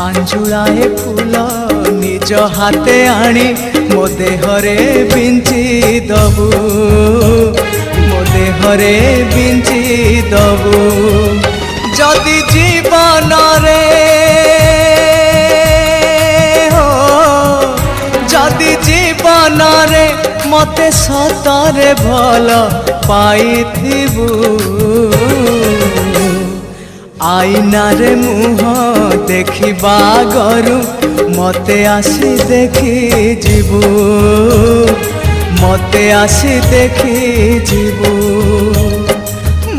आंजुलाए फूल निज हाथे आनी मो देहरे बिंची दबु मो देहरे बिंची दबु जदि जीवन रे हो जदि जीवन रे मते सतरे भल पाइथिबु आईना रे मुह देखिबा गरु मते आसी देखी जीवु मते आसी देखी जीवु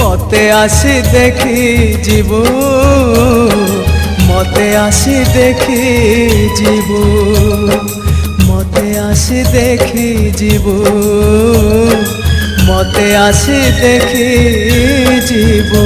मते आसी देखी जीवु मते आसी देखी जीवु मते आसी देखी जीवु मते आसी देखी जीवु।